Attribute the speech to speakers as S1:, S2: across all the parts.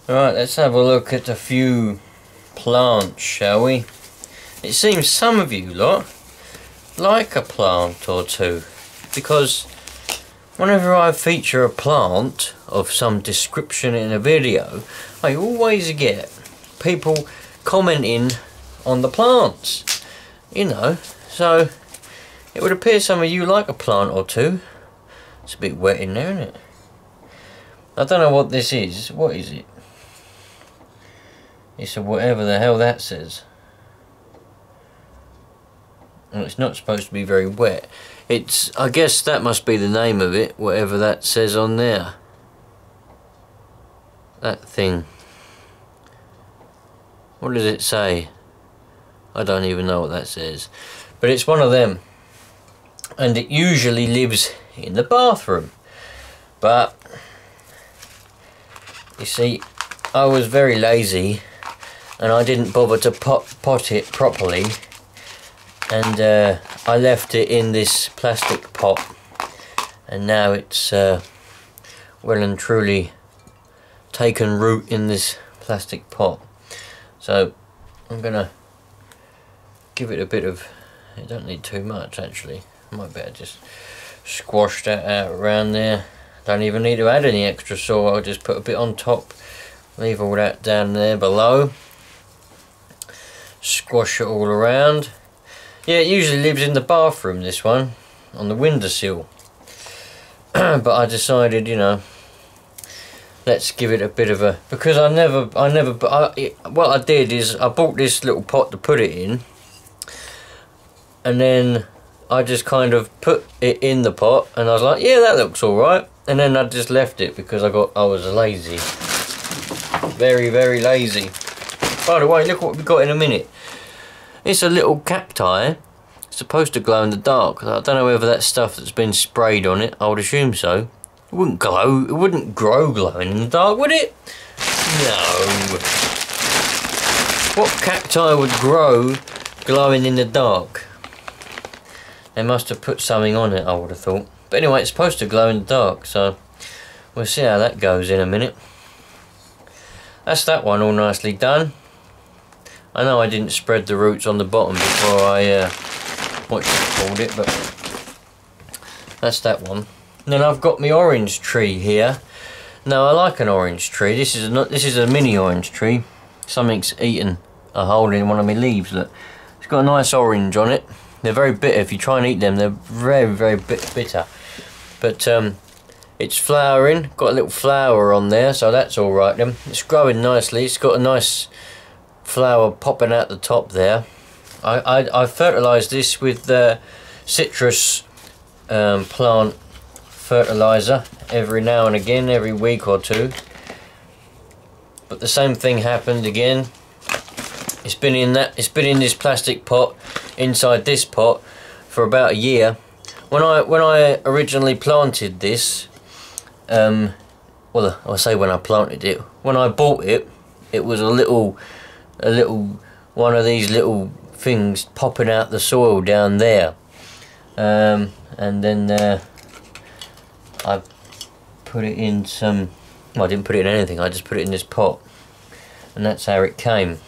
S1: Right, let's have a look at a few plants, shall we? It seems some of you lot like a plant or two, because whenever I feature a plant of some description in a video, I always get people commenting on the plants, you know, so it would appear some of you like a plant or two. It's a bit wet in there, isn't it? I don't know what this is. What is it? It's a whatever the hell that says. Well, it's not supposed to be very wet. It's, I guess that must be the name of it, whatever that says on there. That thing. What does it say? I don't even know what that says. But it's one of them. And it usually lives in the bathroom. But, you see, I was very lazy and I didn't bother to pot it properly. And I left it in this plastic pot. And now it's well and truly taken root in this plastic pot. So I'm gonna give it a bit of, it don't need too much actually. I might better just squash that out around there. Don't even need to add any extra soil, I'll just put a bit on top, leave all that down there below, squash it all around. Yeah, it usually lives in the bathroom, this one, on the windowsill. But I decided, you know, let's give it a bit of a, because what I did is I bought this little pot to put it in, and then I just kind of put it in the pot, and I was like, yeah, that looks alright, and then I just left it because I was lazy. Very, very lazy. By the way, look what we got in a minute. It's a little cacti. It's supposed to glow in the dark. I don't know whether that's stuff that's been sprayed on it. I would assume so. It wouldn't glow. It wouldn't grow glowing in the dark, would it? No. What cacti would grow glowing in the dark? They must have put something on it, I would have thought. But anyway, it's supposed to glow in the dark, so we'll see how that goes in a minute. That's that one all nicely done. I know I didn't spread the roots on the bottom before I what you called it, but that's that one. And then I've got my orange tree here. Now I like an orange tree. This is a mini orange tree. Something's eaten a hole in one of my leaves. Look, it's got a nice orange on it. They're very bitter. If you try and eat them, they're very, very bitter. But it's flowering. Got a little flower on there, so that's all right. Then it's growing nicely. It's got a nice flower popping out the top there. I fertilised this with citrus plant fertilizer every now and again, every week or two. But the same thing happened again. It's been in this plastic pot, inside this pot, for about a year. When I originally planted this, well, I say when I planted it. When I bought it, it was a little one of these little things popping out the soil down there, and then I put it in some, well, I didn't put it in anything, I just put it in this pot, and that's how it came.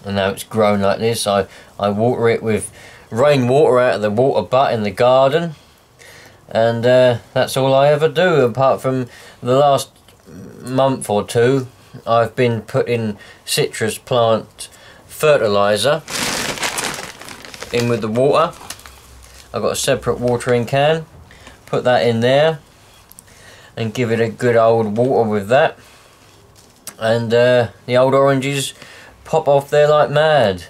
S1: And now it's grown like this. I water it with rainwater out of the water butt in the garden, and that's all I ever do. Apart from the last month or two, I've been putting citrus plant fertilizer in with the water. I've got a separate watering can. Put that in there and give it a good old water with that, and the old oranges pop off there like mad,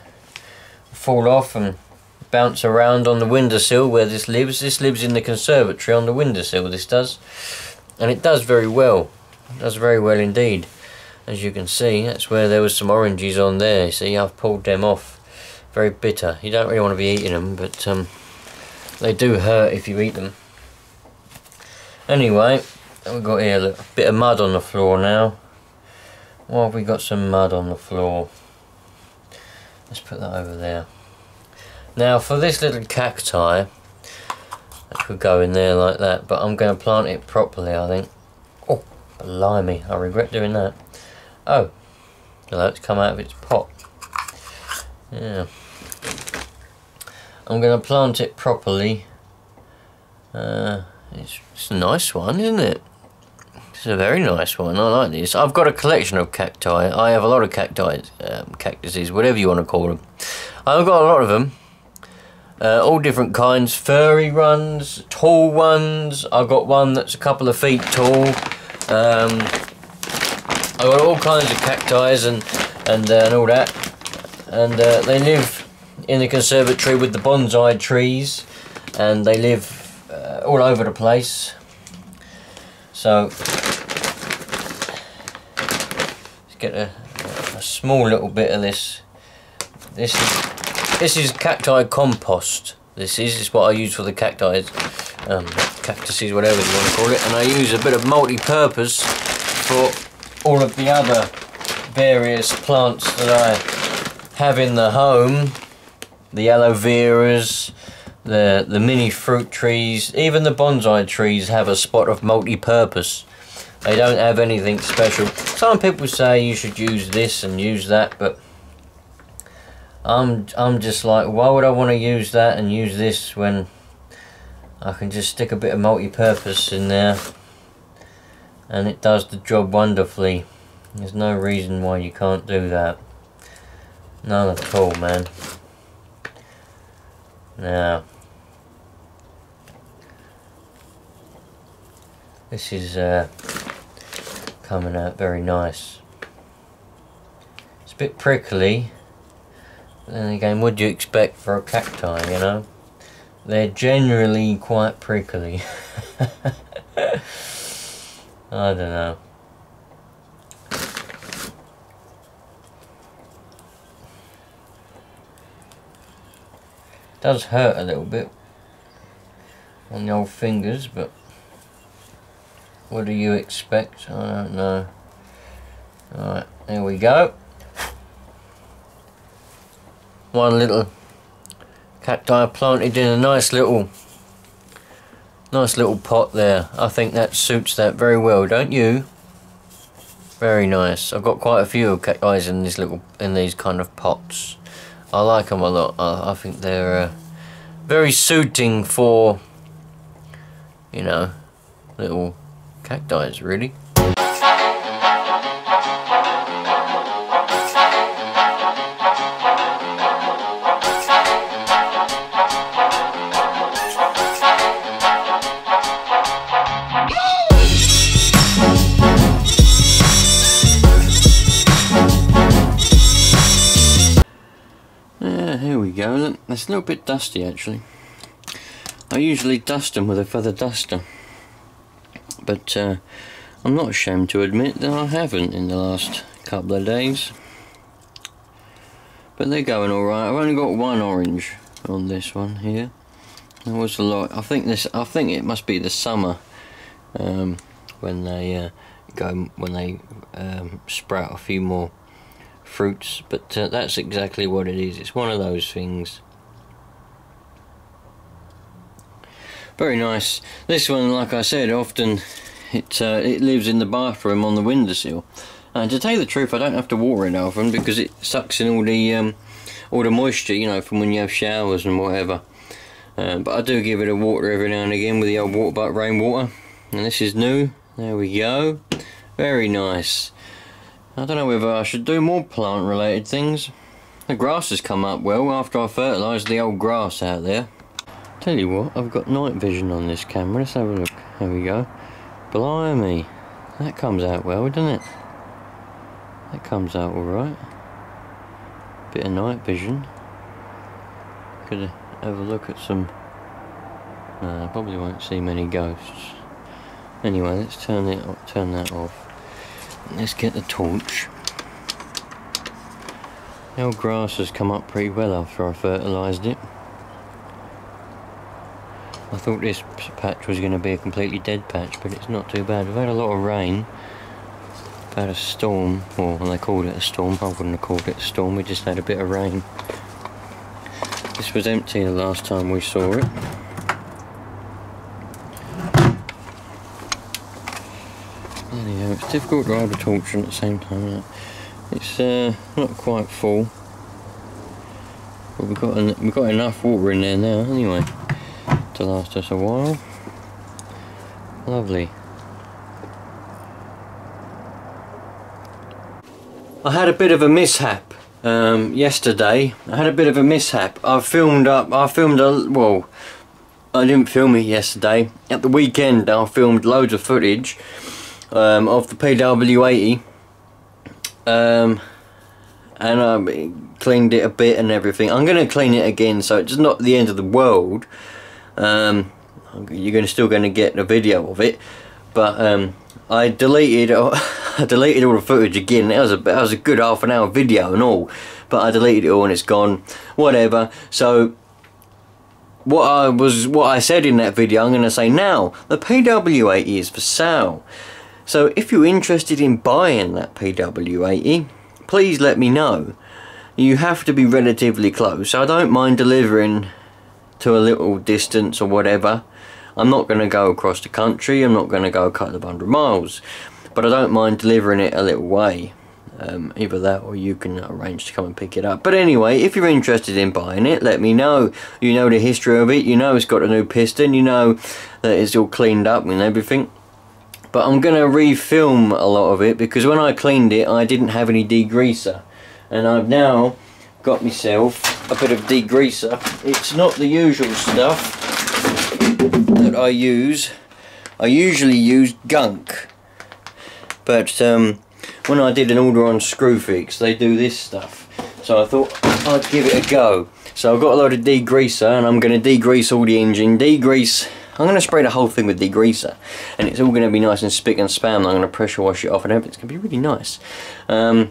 S1: fall off and bounce around on the windowsill where this lives. This lives in the conservatory on the windowsill, this does, and it does very well. It does very well indeed. As you can see, that's where there was some oranges on there. See, I've pulled them off. Very bitter. You don't really want to be eating them, but they do hurt if you eat them. Anyway, we've got here a bit of mud on the floor now. Why have we got some mud on the floor? Let's put that over there. Now for this little cacti, that could go in there like that, but I'm going to plant it properly, I think. Oh, Blimey, I regret doing that. Oh, hello, it's come out of its pot. Yeah. I'm going to plant it properly. It's a nice one, isn't it? It's a very nice one. I like this. I've got a collection of cacti. I have a lot of cacti, cactuses, whatever you want to call them. I've got a lot of them. All different kinds. Furry ones, tall ones. I've got one that's a couple of feet tall. I've got all kinds of cacti and all that. And they live in the conservatory with the bonsai trees. And they live all over the place. So let's get a small little bit of this. This is cacti compost. This is what I use for the cacti, cactuses, whatever you want to call it. And I use a bit of multi-purpose for all of the other various plants that I have in the home. The aloe veras, the mini fruit trees, even the bonsai trees have a spot of multi-purpose. They don't have anything special. Some people say you should use this and use that, but I'm just like, why would I want to use that and use this when I can just stick a bit of multi-purpose in there and it does the job wonderfully. There's no reason why you can't do that. None at all, man. Now, this is coming out very nice. It's a bit prickly, but then again, what do you expect for a cacti, you know? They're generally quite prickly. I don't know. Does hurt a little bit on the old fingers, but what do you expect? I don't know. Alright, there we go. One little cacti planted in a nice little pot there. I think that suits that very well, don't you? Very nice. I've got quite a few cacti in these kind of pots. I like them a lot. I think they're very suiting for, you know, little cacti, really. Here we go. Look, it's a little bit dusty actually. I usually dust them with a feather duster, but I'm not ashamed to admit that I haven't in the last couple of days. But they're going alright. I've only got one orange on this one here. There was a lot. I think it must be the summer when they sprout a few more fruits, but that's exactly what it is. It's one of those things. Very nice. This one, like I said, often it lives in the bathroom on the windowsill, and to tell you the truth, I don't have to water it often because it sucks in all the moisture, you know, from when you have showers and whatever. But I do give it a water every now and again with the old water butt rainwater, and this is new. There we go. Very nice. I don't know whether I should do more plant related things. The grass has come up well after I fertilised the old grass out there. Tell you what, I've got night vision on this camera. Let's have a look. There we go. Blimey, that comes out well, doesn't it? That comes out alright. Bit of night vision. Could have a look at some... I probably won't see many ghosts. Anyway, let's turn that off. Let's get the torch. The old grass has come up pretty well after I fertilised it. I thought this patch was going to be a completely dead patch, but it's not too bad. We've had a lot of rain. We've had a storm, or they called it a storm. I wouldn't have called it a storm, we just had a bit of rain. This was empty the last time we saw it. Anyhow, difficult to hold a torch at the same time. Yeah. It's not quite full, but we've got enough water in there now anyway to last us a while. Lovely. I had a bit of a mishap yesterday. I filmed well, I didn't film it yesterday. At the weekend I filmed loads of footage of the PW80, and I cleaned it a bit and everything. I'm going to clean it again, so it's not the end of the world. You're still going to get a video of it, but I deleted all the footage again. That was a good half an hour video and all, but I deleted it all and it's gone. Whatever. So what I said in that video, I'm going to say now. The PW80 is for sale. So if you're interested in buying that PW80, please let me know. You have to be relatively close. I don't mind delivering to a little distance or whatever. I'm not going to go across the country. I'm not going to go a couple of 100 miles. But I don't mind delivering it a little way. Either that or you can arrange to come and pick it up. But anyway, if you're interested in buying it, let me know. You know the history of it. You know it's got a new piston. You know that it's all cleaned up and everything. But I'm going to refilm a lot of it because when I cleaned it I didn't have any degreaser. And I've now got myself a bit of degreaser. It's not the usual stuff that I use. I usually use gunk. But when I did an order on Screwfix, they do this stuff. So I thought I'd give it a go. So I've got a load of degreaser and I'm going to degrease all the engine. I'm going to spray the whole thing with degreaser. And it's all going to be nice and spick and span. I'm going to pressure wash it off and everything's going to be really nice. And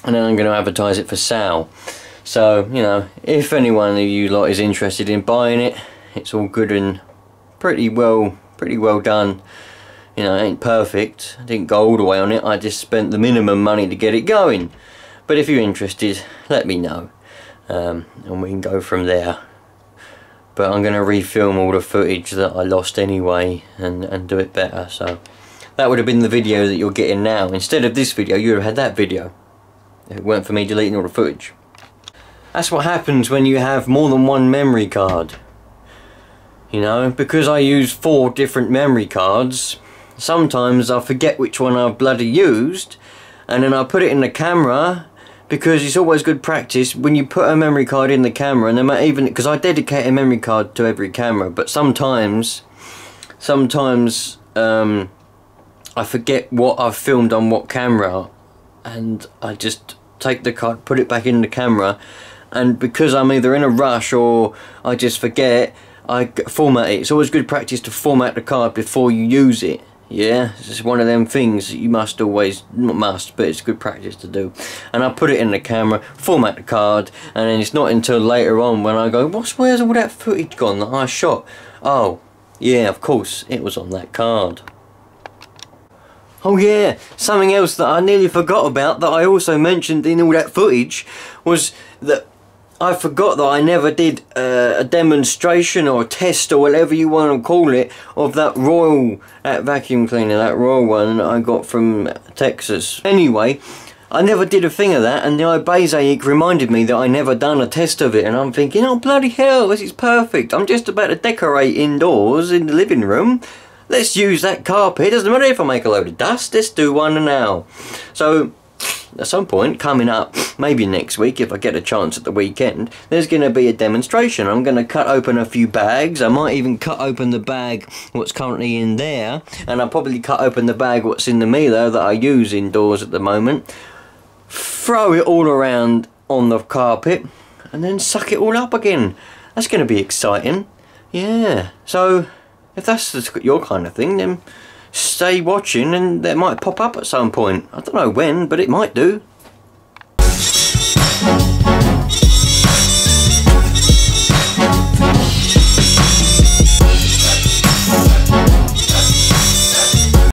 S1: then I'm going to advertise it for sale. So, you know, if anyone of you lot is interested in buying it, it's all good and pretty well done. You know, it ain't perfect. I didn't go all the way on it. I just spent the minimum money to get it going. But if you're interested, let me know. And we can go from there. But I'm going to refilm all the footage that I lost anyway and do it better. So that would have been the video that you're getting now. Instead of this video, you would have had that video if it weren't for me deleting all the footage. That's what happens when you have more than one memory card. You know, because I use 4 different memory cards, sometimes I forget which one I've bloody used, and then I put it in the camera, because it's always good practice when you put a memory card in the camera, and they might even, because I dedicate a memory card to every camera, but sometimes I forget what I've filmed on what camera, and I just take the card, put it back in the camera, and because I'm either in a rush or I just forget, I format it. It's always good practice to format the card before you use it. Yeah, it's just one of them things that you must always, not must, but it's good practice to do. And I put it in the camera, format the card, and then it's not until later on when I go, where's all that footage gone that I shot? Oh, yeah, of course, it was on that card. Oh yeah, something else that I nearly forgot about that I also mentioned in all that footage was that I forgot that I never did a demonstration or a test or whatever you want to call it of that vacuum cleaner, that Royal one that I got from Texas. Anyway, I never did a thing of that, and the Ibezaic reminded me that I never done a test of it, and I'm thinking, oh bloody hell, this is perfect. I'm just about to decorate indoors in the living room. Let's use that carpet. Doesn't matter if I make a load of dust, let's do one now. So at some point coming up, maybe next week if I get a chance at the weekend, there's going to be a demonstration. I'm going to cut open a few bags. I might even cut open the bag what's currently in there, and I'll probably cut open the bag what's in the Milo that I use indoors at the moment, throw it all around on the carpet and then suck it all up again. That's going to be exciting. Yeah, so if that's your kind of thing, then stay watching and that might pop up at some point. I don't know when, but it might do.